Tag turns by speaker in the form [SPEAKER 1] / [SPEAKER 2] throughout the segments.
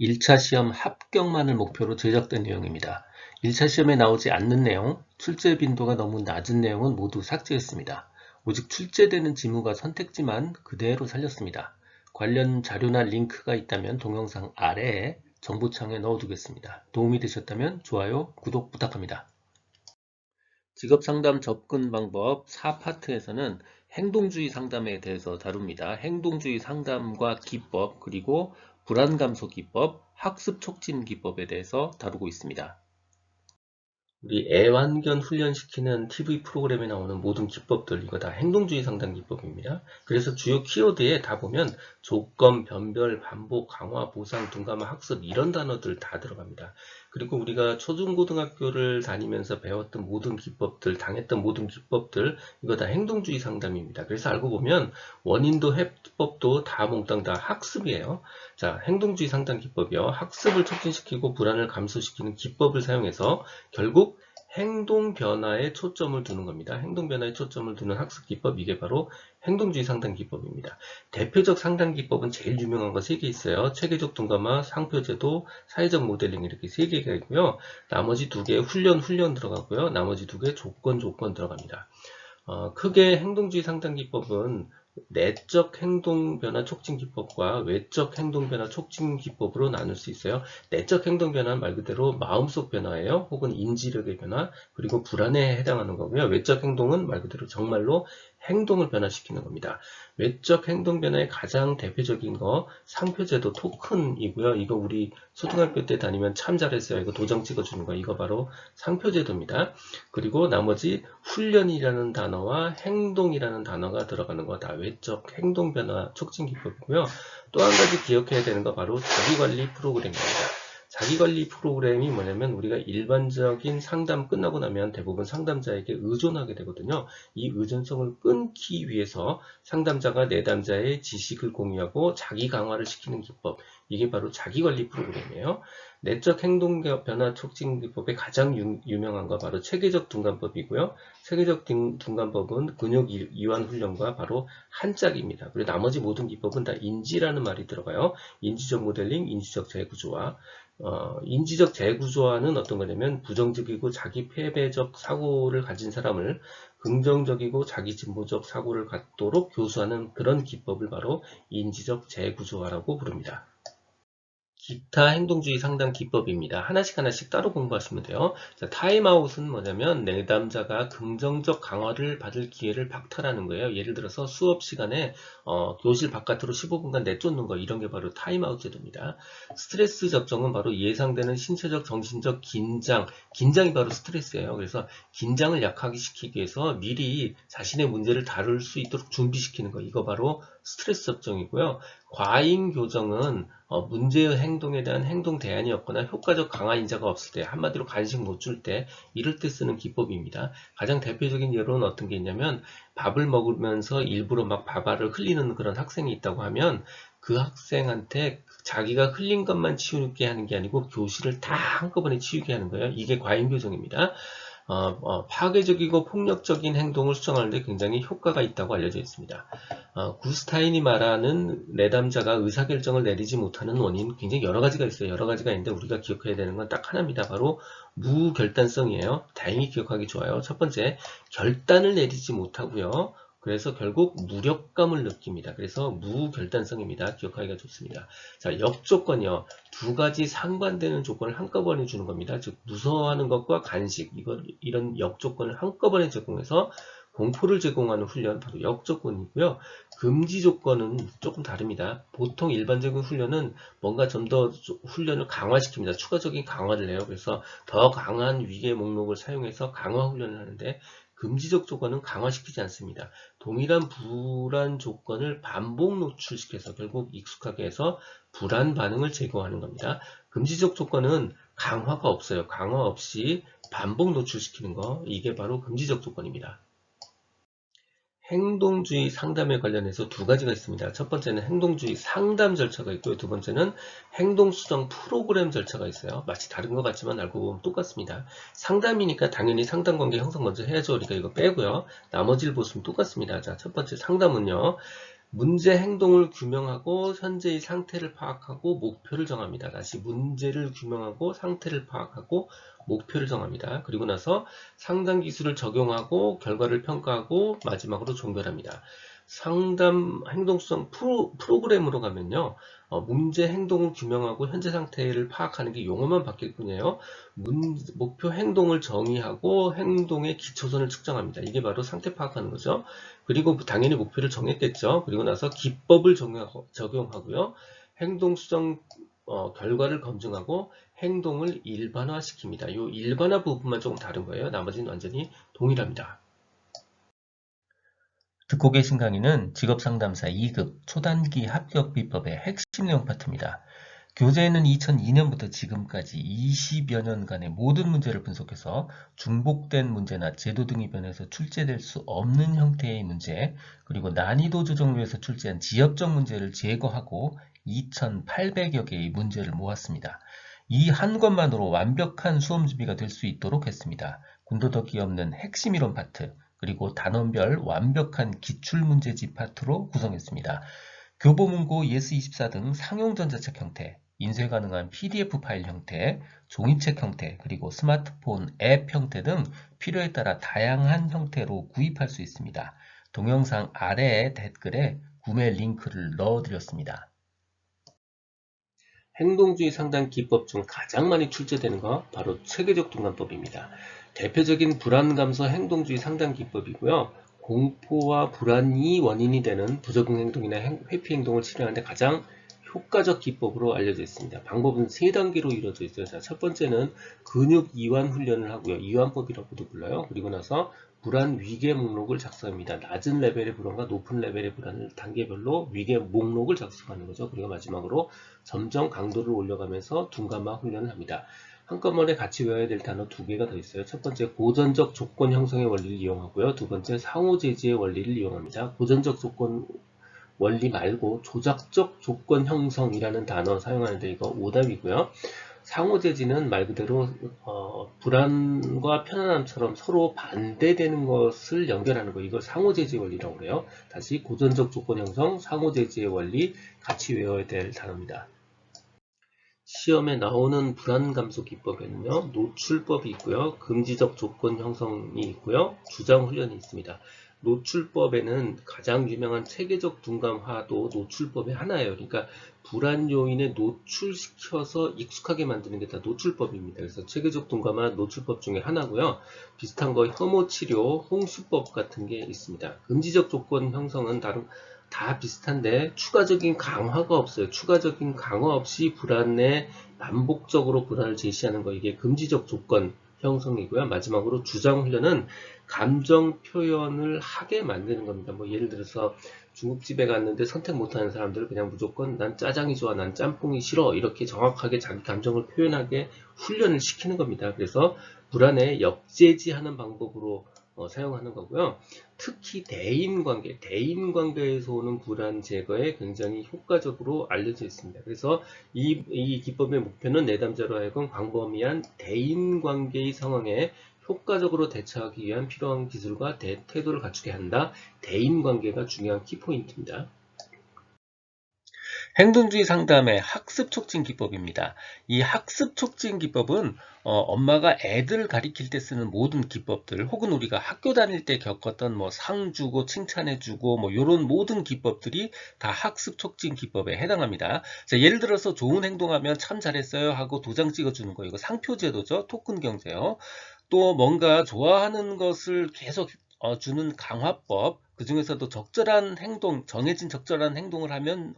[SPEAKER 1] 1차 시험 합격만을 목표로 제작된 내용입니다. 1차 시험에 나오지 않는 내용, 출제 빈도가 너무 낮은 내용은 모두 삭제했습니다. 오직 출제되는 지문과 선택지만 그대로 살렸습니다. 관련 자료나 링크가 있다면 동영상 아래에 정보창에 넣어두겠습니다. 도움이 되셨다면 좋아요, 구독 부탁합니다. 직업상담 접근 방법 4파트에서는 행동주의 상담에 대해서 다룹니다. 행동주의 상담과 기법, 그리고 불안감소 기법, 학습 촉진 기법에 대해서 다루고 있습니다. 우리 애완견 훈련시키는 TV 프로그램에 나오는 모든 기법들, 이거 다 행동주의 상담 기법입니다. 그래서 주요 키워드에 다 보면 조건, 변별, 반복, 강화, 보상, 둔감화, 학습 이런 단어들 다 들어갑니다. 그리고 우리가 초중고등학교를 다니면서 배웠던 모든 기법들, 당했던 모든 기법들, 이거 다 행동주의 상담입니다. 그래서 알고 보면 원인도 해법도 다 몽땅 다 학습이에요. 자, 행동주의 상담 기법이요. 학습을 촉진시키고 불안을 감소시키는 기법을 사용해서 결국 행동 변화에 초점을 두는 겁니다. 행동 변화에 초점을 두는 학습 기법, 이게 바로 행동주의 상담 기법입니다. 대표적 상담 기법은 제일 유명한 거 3개 있어요. 체계적 둔감화, 상표제도, 사회적 모델링, 이렇게 3개가 있고요. 나머지 2개 훈련 들어가고요. 나머지 2개 조건 들어갑니다. 크게 행동주의 상담 기법은 내적 행동 변화 촉진 기법과 외적 행동 변화 촉진 기법으로 나눌 수 있어요. 내적 행동 변화는 말 그대로 마음속 변화예요. 혹은 인지력의 변화, 그리고 불안에 해당하는 거고요. 외적 행동은 말 그대로 정말로 행동을 변화시키는 겁니다. 외적 행동 변화의 가장 대표적인 거 상표제도 토큰이고요. 이거 우리 초등학교 때 다니면 참 잘했어요. 이거 도장 찍어주는 거, 이거 바로 상표제도입니다. 그리고 나머지 훈련이라는 단어와 행동이라는 단어가 들어가는 거 다 외적 행동 변화 촉진 기법이고요. 또 한 가지 기억해야 되는 거 바로 자기관리 프로그램입니다. 자기관리 프로그램이 뭐냐면 우리가 일반적인 상담 끝나고 나면 대부분 상담자에게 의존하게 되거든요. 이 의존성을 끊기 위해서 상담자가 내담자의 지식을 공유하고 자기 강화를 시키는 기법, 이게 바로 자기관리 프로그램이에요. 내적 행동 변화 촉진 기법의 가장 유명한 거 바로 체계적 둔감법이고요. 체계적 둔감법은 근육 이완 훈련과 바로 한 짝입니다. 그리고 나머지 모든 기법은 다 인지라는 말이 들어가요. 인지적 모델링, 인지적 재구조화. 인지적 재구조화는 어떤 거냐면 부정적이고 자기 패배적 사고를 가진 사람을 긍정적이고 자기 진보적 사고를 갖도록 교수하는 그런 기법을 바로 인지적 재구조화라고 부릅니다. 기타 행동주의 상담 기법입니다. 하나씩 따로 공부하시면 돼요. 자, 타임아웃은 뭐냐면 내담자가 긍정적 강화를 받을 기회를 박탈하는 거예요. 예를 들어서 수업 시간에 교실 바깥으로 15분간 내쫓는 거, 이런 게 바로 타임아웃 제도입니다. 스트레스 접종은 바로 예상되는 신체적, 정신적 긴장이 바로 스트레스예요. 그래서 긴장을 약하게 시키기 위해서 미리 자신의 문제를 다룰 수 있도록 준비시키는 거, 이거 바로 스트레스 접종이고요. 과잉 교정은 문제의 행동에 대한 행동 대안이 없거나 효과적 강화 인자가 없을 때, 한마디로 간식 못 줄 때, 이럴 때 쓰는 기법입니다. 가장 대표적인 예로는 어떤 게 있냐면 밥을 먹으면서 일부러 막 밥알을 흘리는 그런 학생이 있다고 하면 그 학생한테 자기가 흘린 것만 치우게 하는 게 아니고 교실을 다 한꺼번에 치우게 하는 거예요. 이게 과잉 교정입니다. 파괴적이고 폭력적인 행동을 수정하는데 굉장히 효과가 있다고 알려져 있습니다. 구스타인이 말하는 내담자가 의사결정을 내리지 못하는 원인, 굉장히 여러 가지가 있어요. 여러 가지가 있는데 우리가 기억해야 되는 건 딱 하나입니다. 바로 무결단성이에요. 다행히 기억하기 좋아요. 첫 번째, 결단을 내리지 못하고요. 그래서 결국 무력감을 느낍니다. 그래서 무결단성입니다. 기억하기가 좋습니다. 자, 역조건이요. 2가지 상반되는 조건을 한꺼번에 주는 겁니다. 즉 무서워하는 것과 간식, 이런 역조건을 한꺼번에 제공해서 공포를 제공하는 훈련, 바로 역조건이고요. 금지 조건은 조금 다릅니다. 보통 일반적인 훈련은 뭔가 좀 더 훈련을 강화시킵니다. 추가적인 강화를 해요. 그래서 더 강한 위계 목록을 사용해서 강화 훈련을 하는데, 금지적 조건은 강화시키지 않습니다. 동일한 불안 조건을 반복 노출시켜서 결국 익숙하게 해서 불안 반응을 제거하는 겁니다. 금지적 조건은 강화가 없어요. 강화 없이 반복 노출시키는 거, 이게 바로 금지적 조건입니다. 행동주의 상담에 관련해서 2가지가 있습니다. 첫 번째는 행동주의 상담 절차가 있고요. 두 번째는 행동수정 프로그램 절차가 있어요. 마치 다른 것 같지만 알고 보면 똑같습니다. 상담이니까 당연히 상담관계 형성 먼저 해야죠. 그러니까 이거 빼고요. 나머지를 보시면 똑같습니다. 자, 첫 번째 상담은요. 문제 행동을 규명하고 현재의 상태를 파악하고 목표를 정합니다. 다시 문제를 규명하고 상태를 파악하고 목표를 정합니다. 그리고 나서 상담 기술을 적용하고 결과를 평가하고 마지막으로 종결합니다. 상담 행동성 프로그램으로 가면요. 문제 행동을 규명하고 현재 상태를 파악하는 게 용어만 바뀔 뿐이에요. 목표 행동을 정의하고 행동의 기초선을 측정합니다. 이게 바로 상태 파악하는 거죠. 그리고 당연히 목표를 정했겠죠. 그리고 나서 기법을 적용하고요. 행동 수정 결과를 검증하고 행동을 일반화시킵니다. 이 일반화 부분만 조금 다른 거예요. 나머지는 완전히 동일합니다. 듣고 계신 강의는 직업상담사 2급 초단기 합격 비법의 핵심 내용 파트입니다. 교재에는 2002년부터 지금까지 20여 년간의 모든 문제를 분석해서 중복된 문제나 제도 등이 변해서 출제될 수 없는 형태의 문제, 그리고 난이도 조정을 위해서 출제한 지역적 문제를 제거하고 2,800여 개의 문제를 모았습니다. 이 한 권만으로 완벽한 수험 준비가 될 수 있도록 했습니다. 군더더기 없는 핵심 이론 파트, 그리고 단원별 완벽한 기출문제집 파트로 구성했습니다. 교보문고 예스24 등 상용 전자책 형태, 인쇄 가능한 PDF 파일 형태, 종이책 형태, 그리고 스마트폰 앱 형태 등 필요에 따라 다양한 형태로 구입할 수 있습니다. 동영상 아래의 댓글에 구매 링크를 넣어드렸습니다. 행동주의 상담 기법 중 가장 많이 출제되는 거 바로 체계적 동감법입니다. 대표적인 불안 감소 행동주의 상담 기법이고요. 공포와 불안이 원인이 되는 부적응 행동이나 회피 행동을 치료하는데 가장 효과적 기법으로 알려져 있습니다. 방법은 3단계로 이루어져 있어요. 자, 첫 번째는 근육 이완 훈련을 하고요. 이완법이라고도 불러요. 그리고 나서 불안 위계 목록을 작성합니다. 낮은 레벨의 불안과 높은 레벨의 불안을 단계별로 위계 목록을 작성하는 거죠. 그리고 마지막으로 점점 강도를 올려가면서 둔감화 훈련을 합니다. 한꺼번에 같이 외워야 될 단어 2개가 더 있어요. 첫 번째 고전적 조건 형성의 원리를 이용하고요. 두 번째 상호 제지의 원리를 이용합니다. 고전적 조건 원리 말고 조작적 조건 형성이라는 단어 사용하는데 이거 오답이고요. 상호제지는 말 그대로 불안과 편안함처럼 서로 반대되는 것을 연결하는 거, 이걸 상호제지 원리라고 그래요. 다시 고전적 조건 형성, 상호제지의 원리 같이 외워야 될 단어입니다. 시험에 나오는 불안 감소 기법에는요, 노출법이 있고요, 금지적 조건 형성이 있고요, 주장 훈련이 있습니다. 노출법에는 가장 유명한 체계적 둔감화도 노출법의 하나예요. 그러니까 불안 요인에 노출시켜서 익숙하게 만드는 게 다 노출법입니다. 그래서 체계적 둔감화 노출법 중에 하나고요. 비슷한 거 혐오 치료, 홍수법 같은 게 있습니다. 금지적 조건 형성은 다 비슷한데 추가적인 강화가 없어요. 추가적인 강화 없이 불안에 반복적으로 불안을 제시하는 거, 이게 금지적 조건 형성이고요. 마지막으로 주장 훈련은 감정 표현을 하게 만드는 겁니다. 뭐 예를 들어서 중국집에 갔는데 선택 못하는 사람들을 그냥 무조건 난 짜장이 좋아, 난 짬뽕이 싫어, 이렇게 정확하게 자기 감정을 표현하게 훈련을 시키는 겁니다. 그래서 불안에 역제지하는 방법으로 사용하는 거고요. 특히 대인관계에서 오는 불안 제거에 굉장히 효과적으로 알려져 있습니다. 그래서 이 기법의 목표는 내담자로 하여금 광범위한 대인관계의 상황에 효과적으로 대처하기 위한 필요한 기술과 태도를 갖추게 한다. 대인관계가 중요한 키포인트입니다. 행동주의 상담의 학습 촉진 기법입니다. 이 학습 촉진 기법은 엄마가 애들 가리킬 때 쓰는 모든 기법들, 혹은 우리가 학교 다닐 때 겪었던 뭐 상 주고 칭찬해 주고 뭐 이런 모든 기법들이 다 학습 촉진 기법에 해당합니다. 자, 예를 들어서 좋은 행동하면 참 잘했어요 하고 도장 찍어주는 거, 이거 상표 제도죠. 토큰 경제요. 또 뭔가 좋아하는 것을 계속 주는 강화법, 그 중에서도 적절한 행동, 정해진 적절한 행동을 하면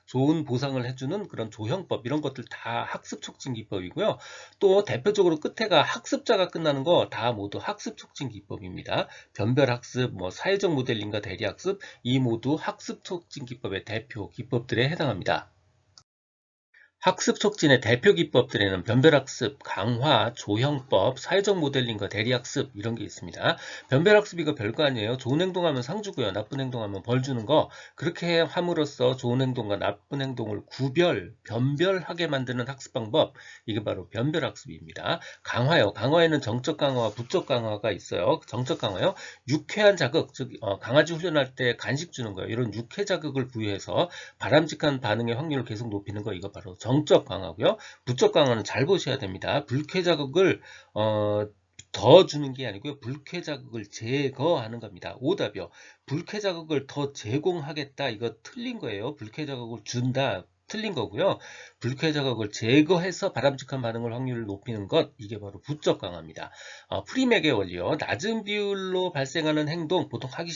[SPEAKER 1] 좋은 보상을 해주는 그런 조형법, 이런 것들 다 학습 촉진 기법이고요. 또 대표적으로 끝에가 학습자가 끝나는 거 다 모두 학습 촉진 기법입니다. 변별 학습, 뭐 사회적 모델링과 대리 학습, 이 모두 학습 촉진 기법의 대표 기법들에 해당합니다. 학습 촉진의 대표 기법들에는 변별학습, 강화, 조형법, 사회적 모델링과 대리학습 이런 게 있습니다. 변별학습 이거 별거 아니에요. 좋은 행동하면 상 주고요. 나쁜 행동하면 벌 주는 거. 그렇게 함으로써 좋은 행동과 나쁜 행동을 변별하게 만드는 학습 방법. 이게 바로 변별학습입니다. 강화요. 강화에는 정적 강화와 부적 강화가 있어요. 정적 강화요. 유쾌한 자극, 즉 강아지 훈련할 때 간식 주는 거예요. 이런 유쾌 자극을 부여해서 바람직한 반응의 확률을 계속 높이는 거 이거 바로 정적 강화고요. 부적 강화는 잘 보셔야 됩니다. 불쾌 자극을 더 주는 게 아니고요. 불쾌 자극을 제거하는 겁니다. 오답이요. 불쾌 자극을 더 제공하겠다. 이거 틀린 거예요. 불쾌 자극을 준다. 틀린 거고요. 불쾌 자극을 제거해서 바람직한 반응을 확률을 높이는 것 이게 바로 부적 강화입니다. 프리맥의 원리요. 낮은 비율로 발생하는 행동 보통 하기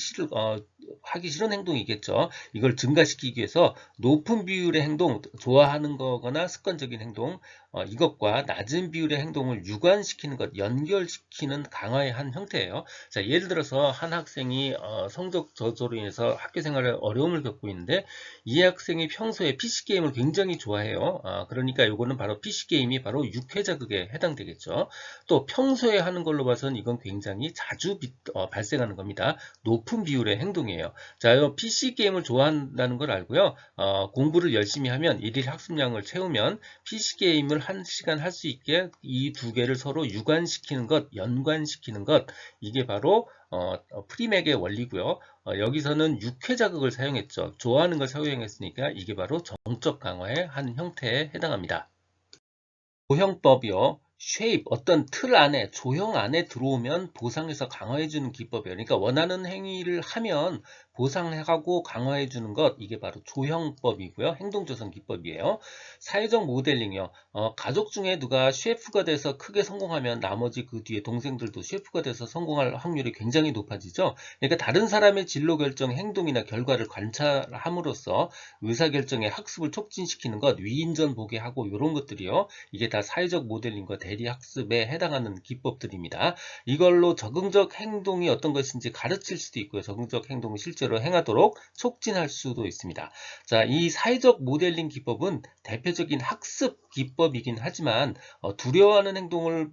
[SPEAKER 1] 싫은 행동이겠죠. 이걸 증가시키기 위해서 높은 비율의 행동 좋아하는 거거나 습관적인 행동 이것과 낮은 비율의 행동을 유관시키는 것, 연결시키는 강화의 한 형태예요. 자, 예를 들어서 한 학생이 성적 저조로 인해서 학교 생활에 어려움을 겪고 있는데 이 학생이 평소에 PC게임을 굉장히 좋아해요. 그러니까 이거는 바로 PC게임이 바로 육해자극에 해당되겠죠. 또 평소에 하는 걸로 봐서는 이건 굉장히 자주 발생하는 겁니다. 높은 비율의 행동이에요. 자, PC게임을 좋아한다는 걸 알고요. 공부를 열심히 하면 일일 학습량을 채우면 PC게임을 1시간 할 수 있게 이 두 개를 서로 유관시키는 것, 연관시키는 것, 이게 바로 프리맥의 원리고요. 여기서는 육회 자극을 사용했죠. 좋아하는 걸 사용했으니까 이게 바로 정적 강화의 한 형태에 해당합니다. 조형법이요. 쉐입, 어떤 틀 안에, 조형 안에 들어오면 보상해서 강화해주는 기법이에요. 그러니까 원하는 행위를 하면 보상하고 강화해주는 것, 이게 바로 조형법이고요. 행동조성 기법이에요. 사회적 모델링이요. 가족 중에 누가 셰프가 돼서 크게 성공하면 나머지 그 뒤에 동생들도 셰프가 돼서 성공할 확률이 굉장히 높아지죠. 그러니까 다른 사람의 진로 결정, 행동이나 결과를 관찰함으로써 의사결정의 학습을 촉진시키는 것, 위인전 보게 하고 이런 것들이요. 이게 다 사회적 모델링과 대리학습에 해당하는 기법들입니다. 이걸로 적응적 행동이 어떤 것인지 가르칠 수도 있고요. 적응적 행동을 실제로 행하도록 촉진할 수도 있습니다. 자, 이 사회적 모델링 기법은 대표적인 학습 기법이긴 하지만 두려워하는 행동을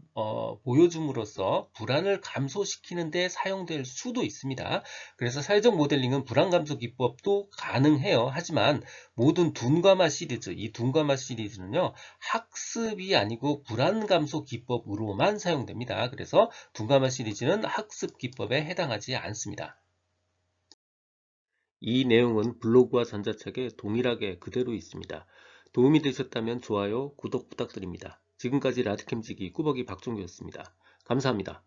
[SPEAKER 1] 보여줌으로써 불안을 감소시키는 데 사용될 수도 있습니다. 그래서 사회적 모델링은 불안 감소 기법도 가능해요. 하지만 모든 둔과마 시리즈, 이 둔과마 시리즈는요, 학습이 아니고 불안 감소 기법으로만 사용됩니다. 그래서 둔과마 시리즈는 학습 기법에 해당하지 않습니다. 이 내용은 블로그와 전자책에 동일하게 그대로 있습니다. 도움이 되셨다면 좋아요, 구독 부탁드립니다. 지금까지 라드캠지기 꾸벅이 박종규였습니다. 감사합니다.